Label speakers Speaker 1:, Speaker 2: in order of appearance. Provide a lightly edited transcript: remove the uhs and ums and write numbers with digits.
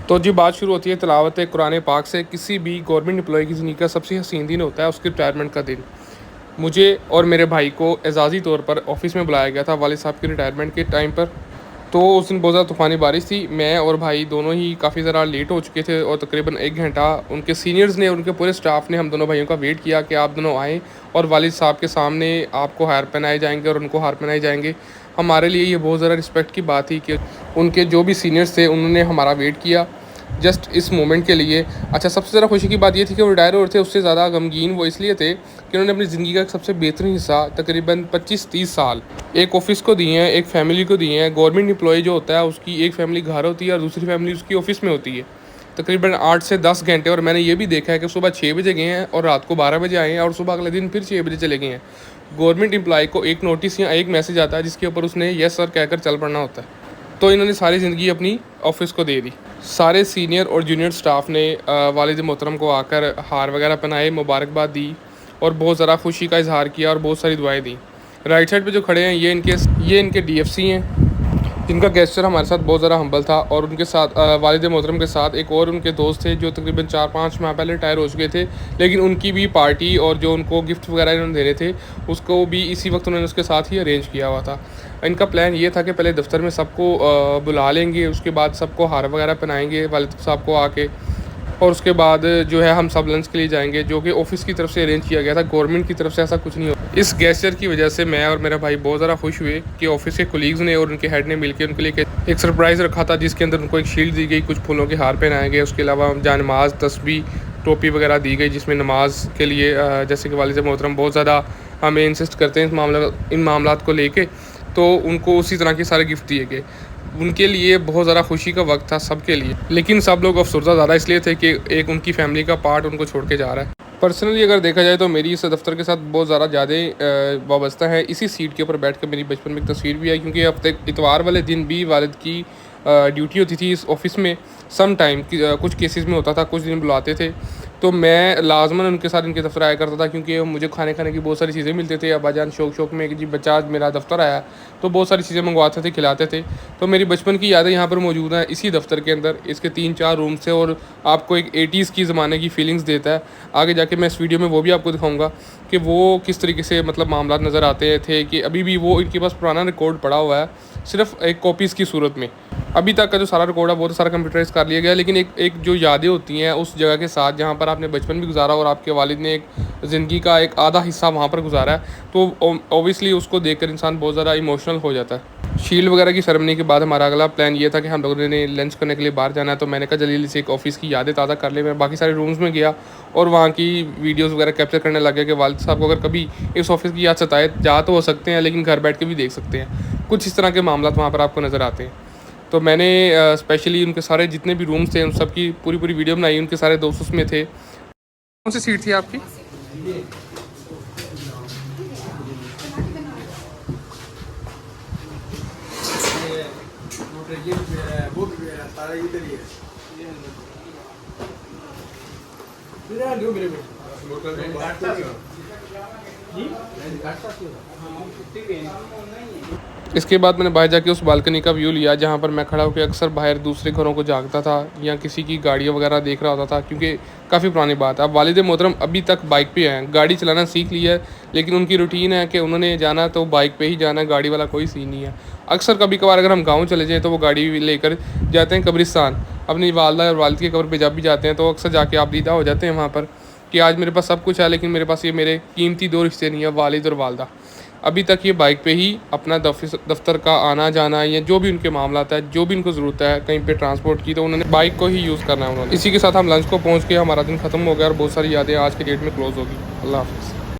Speaker 1: तो जी बात शुरू होती है तिलावत कुरान पाक से। किसी भी गवर्नमेंट एम्प्लॉय की ज़िंदगी का सबसे हसीन दिन होता है उसकी रिटायरमेंट का दिन। मुझे और मेरे भाई को एजाज़ी तौर पर ऑफिस में बुलाया गया था वालिद साहब की रिटायरमेंट के टाइम पर। तो उस दिन बहुत ज़्यादा तूफ़ानी बारिश थी। मैं और भाई दोनों ही काफ़ी ज़्यादा लेट हो चुके थे और तकरीबन 1 घंटा उनके सीनियर्स ने और उनके पूरे स्टाफ ने हम दोनों भाइयों का वेट किया कि आप दोनों आएँ और वालिद साहब के सामने आपको हार पहनाए जाएंगे और उनको हार पहनाए जाएंगे। हमारे लिए ये बहुत ज़्यादा रिस्पेक्ट की बात थी कि उनके जो भी सीनियर्स थे उन्होंने हमारा वेट किया जस्ट इस मोमेंट के लिए। अच्छा, सबसे ज़्यादा खुशी की बात ये थी कि वो रिटायर हो रहे थे, उससे ज़्यादा गमगीन वो इसलिए थे कि उन्होंने अपनी ज़िंदगी का एक सबसे बेहतरीन हिस्सा तकरीबन 25-30 साल एक ऑफ़िस को दिए हैं, एक फ़ैमिली को दिए हैं। गवर्नमेंट एम्प्लॉय जो होता है उसकी एक फ़ैमिली घर होती है और दूसरी फ़ैमिली उसकी ऑफ़िस में होती है, तकरीबन 8 से 10 घंटे। और मैंने ये भी देखा है कि सुबह 6 बजे गए हैं और रात को 12 बजे आए हैं और सुबह अगले दिन फिर 6 बजे चले गए हैं। गवर्नमेंट एम्प्लॉय को एक नोटिस या एक मैसेज आता है जिसके ऊपर उसने येस सर कहकर चल पड़ना होता है। तो इन्होंने सारी ज़िंदगी अपनी ऑफिस को दे दी। सारे सीनियर और जूनियर स्टाफ ने वालिद मोहतरम को आकर हार वगैरह पहनाए, मुबारकबाद दी और बहुत ज़्यादा खुशी का इजहार किया और बहुत सारी दुआएं दी। राइट साइड पे जो खड़े हैं ये इनके डीएफसी हैं जिनका गेस्चर हमारे साथ बहुत ज़्यादा हम्बल था। और उनके साथ वालिद मोहतरम के साथ एक और उनके दोस्त थे जो तकरीबन 4-5 माह पहले रिटायर हो चुके थे, लेकिन उनकी भी पार्टी और जो उनको गिफ्ट वगैरह इन्होंने देने थे उसको भी इसी वक्त उन्होंने उसके साथ ही अरेंज किया हुआ था। इनका प्लान ये था कि पहले दफ्तर में सबको बुला लेंगे, उसके बाद सबको हार वगैरह पहनाएंगे वालिद साहब को आके, और उसके बाद जो है हम सब लंच के लिए जाएंगे, जो कि ऑफिस की तरफ से अरेंज किया गया था। गवर्नमेंट की तरफ से ऐसा कुछ नहीं होता। इस गेस्चर की वजह से मैं और मेरा भाई बहुत ज़्यादा खुश हुए कि ऑफिस के कोलीग्स ने और उनके हेड ने मिलकर उनके लिए एक सरप्राइज़ रखा था जिसके अंदर उनको एक शील्ड दी गई, कुछ फूलों के हार पहनाए गए, उसके अलावा जानमाज तस्बीह टोपी वगैरह दी गई जिसमें नमाज के लिए जैसे कि वालिद मोहतरम बहुत ज़्यादा हमें इंसिस्ट करते हैं इन मामलात को लेके, तो उनको उसी तरह के सारे गिफ्ट दिए गए। उनके लिए बहुत ज़्यादा खुशी का वक्त था सबके लिए, लेकिन सब लोग अफसरदा ज़्यादा इसलिए थे कि एक उनकी फैमिली का पार्ट उनको छोड़ के जा रहा है। पर्सनली अगर देखा जाए तो मेरी इस दफ्तर के साथ बहुत ज़्यादा वाबस्ता है। इसी सीट के ऊपर बैठ कर मेरी बचपन में एक तस्वीर भी है, क्योंकि हफ्ते इतवार वाले दिन भी वालिद की ड्यूटी होती थी इस ऑफ़िस में। सम टाइम कुछ केसेस में होता था, कुछ दिन बुलाते थे, तो मैं लाजमन उनके साथ इनके दफ्तर आया करता था, क्योंकि मुझे खाने की बहुत सारी चीज़ें मिलती थी। अब्बाजान शौक में कि जी बच्चा आज मेरा दफ्तर आया, तो बहुत सारी चीज़ें मंगवाते थे, खिलाते थे। तो मेरी बचपन की यादें यहाँ पर मौजूद हैं इसी दफ्तर के अंदर। इसके 3-4 रूम्स थे और आपको एक 80s की ज़माने की फीलिंग्स देता है। आगे जाके मैं इस वीडियो में वो भी आपको दिखाऊंगा कि वो किस तरीके से मतलब मामला नज़र आते थे, कि अभी भी वो इनके पास पुराना रिकॉर्ड पड़ा हुआ है सिर्फ एक कॉपीज़ की सूरत में। अभी तक का जो सारा रिकॉर्ड है वो तो सारा कंप्यूटराइज कर लिया गया, लेकिन एक जो यादें होती हैं उस जगह के साथ जहाँ पर आपने बचपन भी गुजारा और आपके वालिद ने एक ज़िंदगी का एक आधा हिस्सा वहाँ पर गुजारा है, तो ओबियसली उसको देखकर इंसान बहुत ज़्यादा इमोशनल हो जाता है। शील्ड वगैरह की सेरेमनी के बाद हमारा अगला प्लान ये था कि हम लोगों ने लंच करने के लिए बाहर जाना है, तो मैंने कहा जल्दी से एक ऑफिस की यादें ताज़ा कर ले। मैं बाकी सारे रूम्स में गया और वहाँ की वीडियोस वगैरह कैप्चर करने लग गया कि वालिद साहब को अगर कभी इस ऑफिस की याद सताए जा तो हो सकते हैं, लेकिन घर बैठ के भी देख सकते हैं। कुछ इस तरह के मामला वहाँ पर आपको नज़र आते हैं। तो मैंने स्पेशली उनके सारे जितने भी रूम्स थे उन सब की पूरी वीडियो बनाई। उनके सारे दोस्त उसमें थे। कौन सी सीट थी आपकी? इसके बाद मैंने बाहर जाके उस बालकनी का व्यू लिया जहाँ पर मैं खड़ा होकर अक्सर बाहर दूसरे घरों को झांकता था या किसी की गाड़ियाँ वगैरह देख रहा होता था, क्योंकि काफ़ी पुरानी बात है। अब वालिद मोहतरम अभी तक बाइक पे हैं, गाड़ी चलाना सीख लिया है, लेकिन उनकी रूटीन है कि उन्होंने जाना तो बाइक पे ही जाना है, गाड़ी वाला कोई सीन नहीं है। अक्सर कभी कभार अगर हम गाँव चले जाएँ तो वो गाड़ी लेकर जाते हैं कब्रिस्तान, अपनी वालदा और वालिद के कब्र पर जब भी जाते हैं तो अक्सर जाके आप दीदा हो जाते हैं वहाँ पर कि आज मेरे पास सब कुछ है, लेकिन मेरे पास ये मेरे कीमती 2 रिश्ते नहीं है, वालिद और वालदा। अभी तक ये बाइक पे ही अपना दफ्तर का आना जाना या जो भी उनके मामला है, जो भी उनको ज़रूरत है कहीं पे ट्रांसपोर्ट की, तो उन्होंने बाइक को ही यूज़ करना है उन्होंने। इसी के साथ हम लंच को पहुंच के हमारा दिन ख़त्म हो गया और बहुत सारी यादें आज के डेट में क्लोज़ होगी। अल्लाह हाफ़िज़।